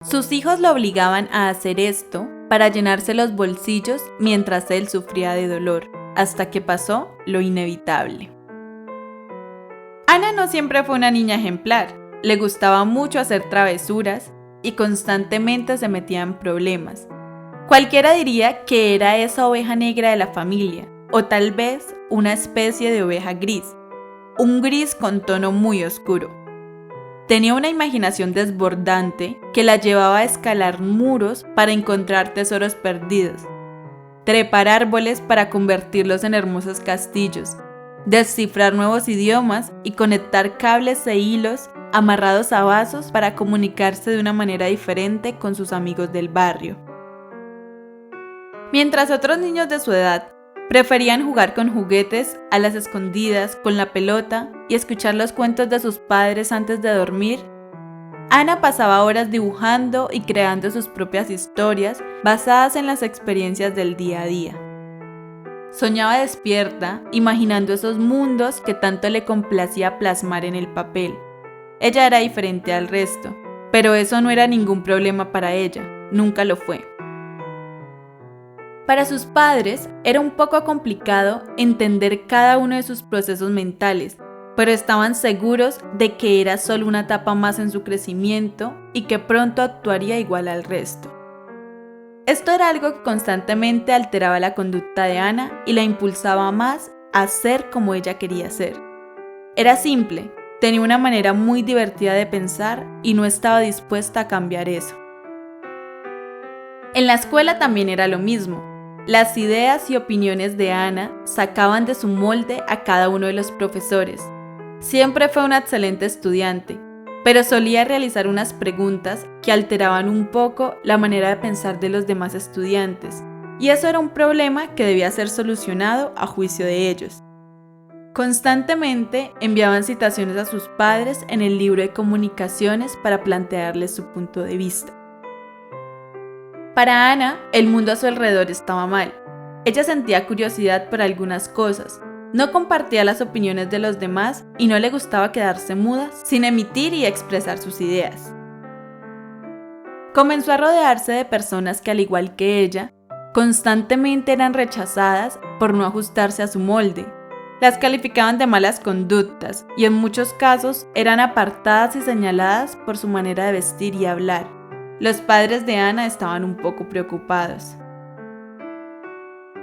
Sus hijos lo obligaban a hacer esto para llenarse los bolsillos mientras él sufría de dolor, hasta que pasó lo inevitable. Ana no siempre fue una niña ejemplar, le gustaba mucho hacer travesuras y constantemente se metía en problemas. Cualquiera diría que era esa oveja negra de la familia, o tal vez una especie de oveja gris, un gris con tono muy oscuro. Tenía una imaginación desbordante que la llevaba a escalar muros para encontrar tesoros perdidos, trepar árboles para convertirlos en hermosos castillos, descifrar nuevos idiomas y conectar cables e hilos amarrados a vasos para comunicarse de una manera diferente con sus amigos del barrio. Mientras otros niños de su edad preferían jugar con juguetes, a las escondidas, con la pelota y escuchar los cuentos de sus padres antes de dormir, Ana pasaba horas dibujando y creando sus propias historias basadas en las experiencias del día a día. Soñaba despierta, imaginando esos mundos que tanto le complacía plasmar en el papel. Ella era diferente al resto, pero eso no era ningún problema para ella, nunca lo fue. Para sus padres era un poco complicado entender cada uno de sus procesos mentales, pero estaban seguros de que era solo una etapa más en su crecimiento y que pronto actuaría igual al resto. Esto era algo que constantemente alteraba la conducta de Ana y la impulsaba más a ser como ella quería ser. Era simple, tenía una manera muy divertida de pensar y no estaba dispuesta a cambiar eso. En la escuela también era lo mismo. Las ideas y opiniones de Ana sacaban de su molde a cada uno de los profesores. Siempre fue una excelente estudiante, pero solía realizar unas preguntas que alteraban un poco la manera de pensar de los demás estudiantes, y eso era un problema que debía ser solucionado a juicio de ellos. Constantemente enviaban citaciones a sus padres en el libro de comunicaciones para plantearles su punto de vista. Para Ana, el mundo a su alrededor estaba mal. Ella sentía curiosidad por algunas cosas, no compartía las opiniones de los demás y no le gustaba quedarse muda sin emitir y expresar sus ideas. Comenzó a rodearse de personas que, al igual que ella, constantemente eran rechazadas por no ajustarse a su molde. Las calificaban de malas conductas y en muchos casos eran apartadas y señaladas por su manera de vestir y hablar. Los padres de Ana estaban un poco preocupados.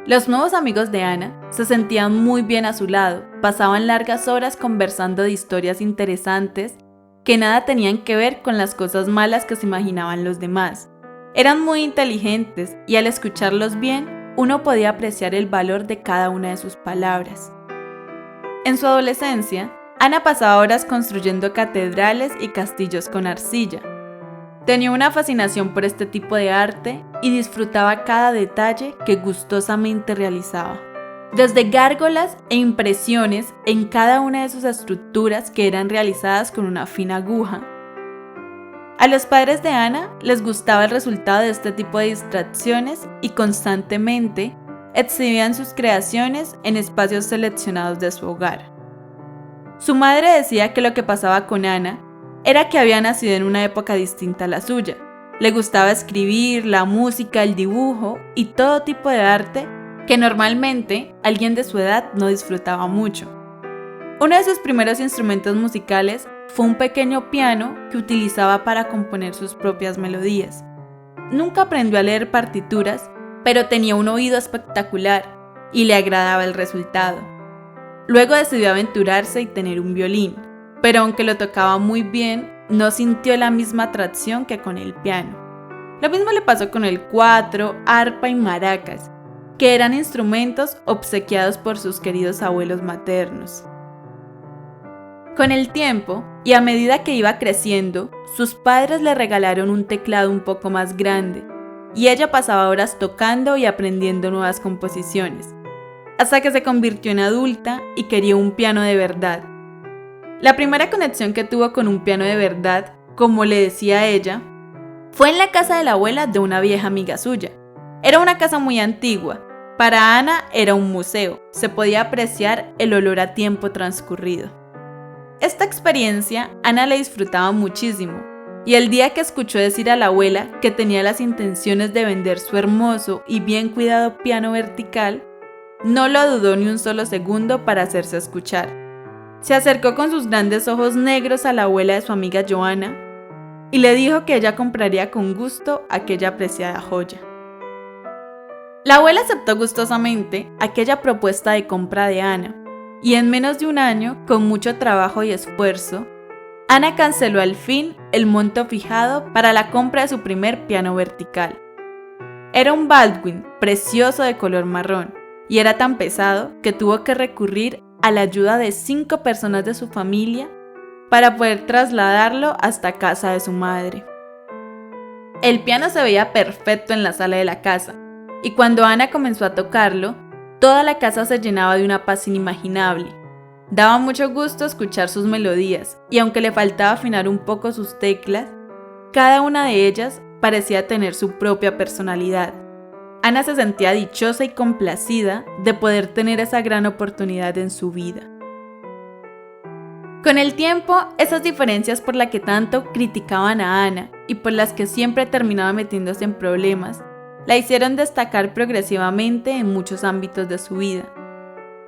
Los nuevos amigos de Ana se sentían muy bien a su lado, pasaban largas horas conversando de historias interesantes que nada tenían que ver con las cosas malas que se imaginaban los demás. Eran muy inteligentes y al escucharlos bien, uno podía apreciar el valor de cada una de sus palabras. En su adolescencia, Ana pasaba horas construyendo catedrales y castillos con arcilla. Tenía una fascinación por este tipo de arte y disfrutaba cada detalle que gustosamente realizaba. Desde gárgolas e impresiones en cada una de sus estructuras que eran realizadas con una fina aguja. A los padres de Ana les gustaba el resultado de este tipo de distracciones y constantemente exhibían sus creaciones en espacios seleccionados de su hogar. Su madre decía que lo que pasaba con Ana era que había nacido en una época distinta a la suya. Le gustaba escribir, la música, el dibujo y todo tipo de arte que normalmente alguien de su edad no disfrutaba mucho. Uno de sus primeros instrumentos musicales fue un pequeño piano que utilizaba para componer sus propias melodías. Nunca aprendió a leer partituras, pero tenía un oído espectacular y le agradaba el resultado. Luego decidió aventurarse y tener un violín, pero aunque lo tocaba muy bien, no sintió la misma atracción que con el piano. Lo mismo le pasó con el cuatro, arpa y maracas, que eran instrumentos obsequiados por sus queridos abuelos maternos. Con el tiempo, y a medida que iba creciendo, sus padres le regalaron un teclado un poco más grande, y ella pasaba horas tocando y aprendiendo nuevas composiciones, hasta que se convirtió en adulta y quería un piano de verdad. La primera conexión que tuvo con un piano de verdad, como le decía ella, fue en la casa de la abuela de una vieja amiga suya. Era una casa muy antigua. Para Ana era un museo. Se podía apreciar el olor a tiempo transcurrido. Esta experiencia Ana la disfrutaba muchísimo. Y el día que escuchó decir a la abuela que tenía las intenciones de vender su hermoso y bien cuidado piano vertical, no lo dudó ni un solo segundo para hacerse escuchar. Se acercó con sus grandes ojos negros a la abuela de su amiga Johanna y le dijo que ella compraría con gusto aquella apreciada joya. La abuela aceptó gustosamente aquella propuesta de compra de Ana, y en menos de un año, con mucho trabajo y esfuerzo, Ana canceló al fin el monto fijado para la compra de su primer piano vertical. Era un Baldwin precioso de color marrón, y era tan pesado que tuvo que recurrir a la ayuda de 5 personas de su familia para poder trasladarlo hasta casa de su madre. El piano se veía perfecto en la sala de la casa, y cuando Ana comenzó a tocarlo, toda la casa se llenaba de una paz inimaginable. Daba mucho gusto escuchar sus melodías, y aunque le faltaba afinar un poco sus teclas, cada una de ellas parecía tener su propia personalidad. Ana se sentía dichosa y complacida de poder tener esa gran oportunidad en su vida. Con el tiempo, esas diferencias por las que tanto criticaban a Ana y por las que siempre terminaba metiéndose en problemas, la hicieron destacar progresivamente en muchos ámbitos de su vida.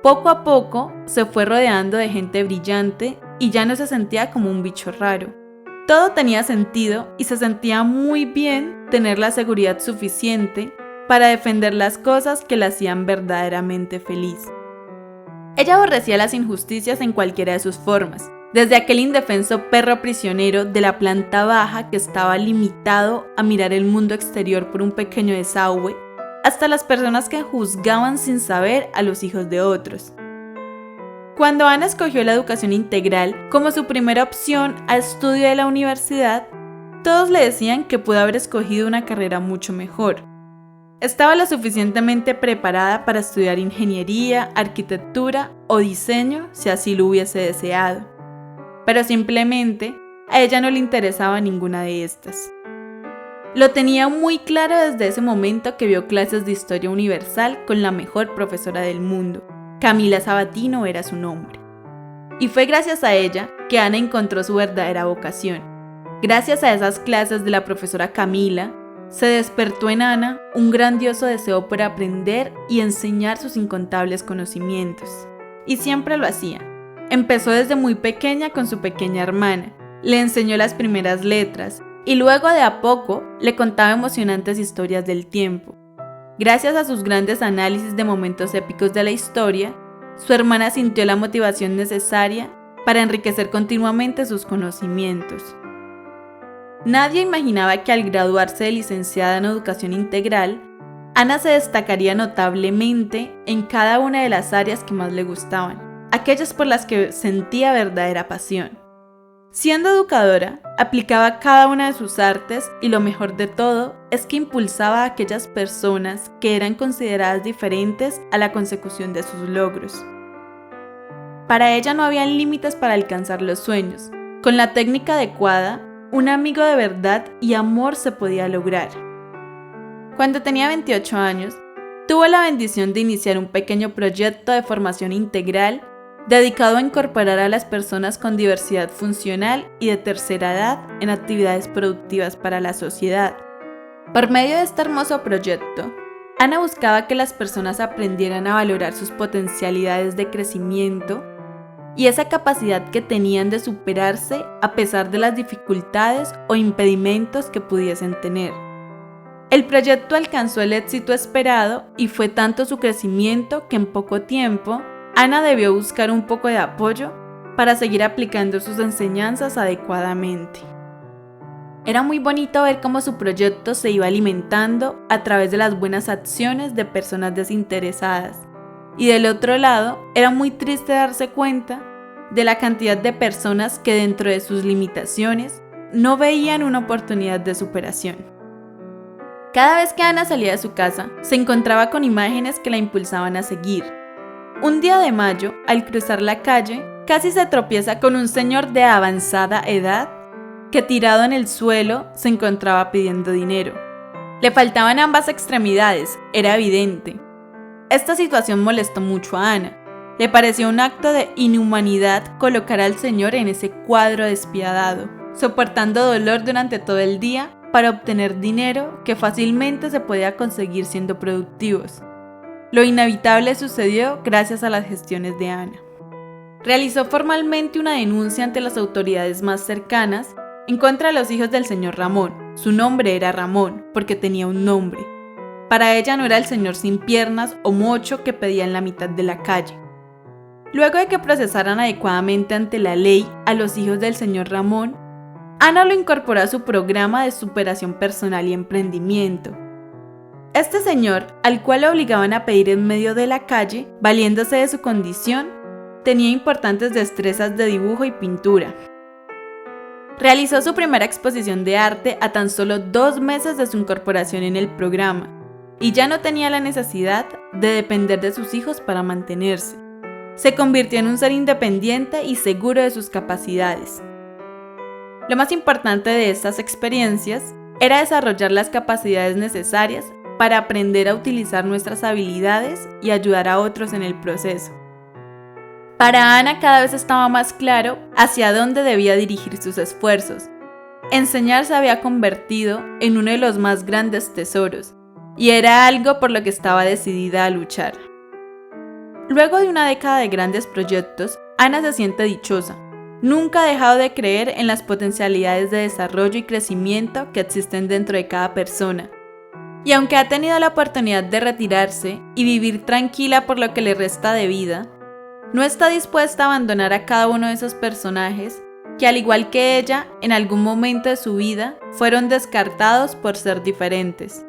Poco a poco se fue rodeando de gente brillante y ya no se sentía como un bicho raro. Todo tenía sentido y se sentía muy bien tener la seguridad suficiente para defender las cosas que la hacían verdaderamente feliz. Ella aborrecía las injusticias en cualquiera de sus formas, desde aquel indefenso perro prisionero de la planta baja que estaba limitado a mirar el mundo exterior por un pequeño desagüe, hasta las personas que juzgaban sin saber a los hijos de otros. Cuando Ana escogió la educación integral como su primera opción a estudio de la universidad, todos le decían que pudo haber escogido una carrera mucho mejor. Estaba lo suficientemente preparada para estudiar ingeniería, arquitectura o diseño si así lo hubiese deseado. Pero simplemente a ella no le interesaba ninguna de estas. Lo tenía muy claro desde ese momento que vio clases de historia universal con la mejor profesora del mundo. Camila Sabatino era su nombre. Y fue gracias a ella que Ana encontró su verdadera vocación. Gracias a esas clases de la profesora Camila, se despertó en Ana un grandioso deseo por aprender y enseñar sus incontables conocimientos. Y siempre lo hacía. Empezó desde muy pequeña con su pequeña hermana, le enseñó las primeras letras y luego de a poco le contaba emocionantes historias del tiempo. Gracias a sus grandes análisis de momentos épicos de la historia, su hermana sintió la motivación necesaria para enriquecer continuamente sus conocimientos. Nadie imaginaba que al graduarse de licenciada en educación integral, Ana se destacaría notablemente en cada una de las áreas que más le gustaban, aquellas por las que sentía verdadera pasión. Siendo educadora, aplicaba cada una de sus artes y lo mejor de todo es que impulsaba a aquellas personas que eran consideradas diferentes a la consecución de sus logros. Para ella no había límites para alcanzar los sueños. Con la técnica adecuada, un amigo de verdad y amor se podía lograr. Cuando tenía 28 años, tuvo la bendición de iniciar un pequeño proyecto de formación integral dedicado a incorporar a las personas con diversidad funcional y de tercera edad en actividades productivas para la sociedad. Por medio de este hermoso proyecto, Ana buscaba que las personas aprendieran a valorar sus potencialidades de crecimiento y esa capacidad que tenían de superarse a pesar de las dificultades o impedimentos que pudiesen tener. El proyecto alcanzó el éxito esperado y fue tanto su crecimiento que en poco tiempo Ana debió buscar un poco de apoyo para seguir aplicando sus enseñanzas adecuadamente. Era muy bonito ver cómo su proyecto se iba alimentando a través de las buenas acciones de personas desinteresadas. Y del otro lado, era muy triste darse cuenta de la cantidad de personas que dentro de sus limitaciones no veían una oportunidad de superación. Cada vez que Ana salía de su casa, se encontraba con imágenes que la impulsaban a seguir. Un día de mayo, al cruzar la calle, casi se tropieza con un señor de avanzada edad que tirado en el suelo se encontraba pidiendo dinero. Le faltaban ambas extremidades, era evidente. Esta situación molestó mucho a Ana. Le pareció un acto de inhumanidad colocar al señor en ese cuadro despiadado. soportando dolor durante todo el día para obtener dinero que fácilmente se podía conseguir siendo productivos. Lo inevitable sucedió gracias a las gestiones de Ana. Realizó formalmente una denuncia ante las autoridades más cercanas en contra de los hijos del señor Ramón. Su nombre era Ramón, porque tenía un nombre. Para ella no era el señor sin piernas o mocho que pedía en la mitad de la calle. Luego de que procesaran adecuadamente ante la ley a los hijos del señor Ramón, Ana lo incorporó a su programa de superación personal y emprendimiento. Este señor, al cual le obligaban a pedir en medio de la calle, valiéndose de su condición, tenía importantes destrezas de dibujo y pintura. Realizó su primera exposición de arte a tan solo 2 meses de su incorporación en el programa, y ya no tenía la necesidad de depender de sus hijos para mantenerse. Se convirtió en un ser independiente y seguro de sus capacidades. Lo más importante de estas experiencias era desarrollar las capacidades necesarias para aprender a utilizar nuestras habilidades y ayudar a otros en el proceso. Para Ana cada vez estaba más claro hacia dónde debía dirigir sus esfuerzos. Enseñar se había convertido en uno de los más grandes tesoros, y era algo por lo que estaba decidida a luchar. Luego de una década de grandes proyectos, Ana se siente dichosa. Nunca ha dejado de creer en las potencialidades de desarrollo y crecimiento que existen dentro de cada persona. Y aunque ha tenido la oportunidad de retirarse y vivir tranquila por lo que le resta de vida, no está dispuesta a abandonar a cada uno de esos personajes que, al igual que ella, en algún momento de su vida fueron descartados por ser diferentes.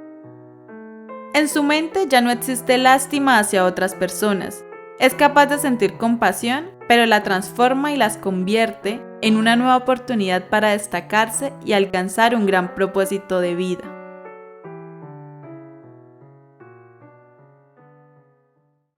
En su mente ya no existe lástima hacia otras personas. Es capaz de sentir compasión, pero la transforma y las convierte en una nueva oportunidad para destacarse y alcanzar un gran propósito de vida.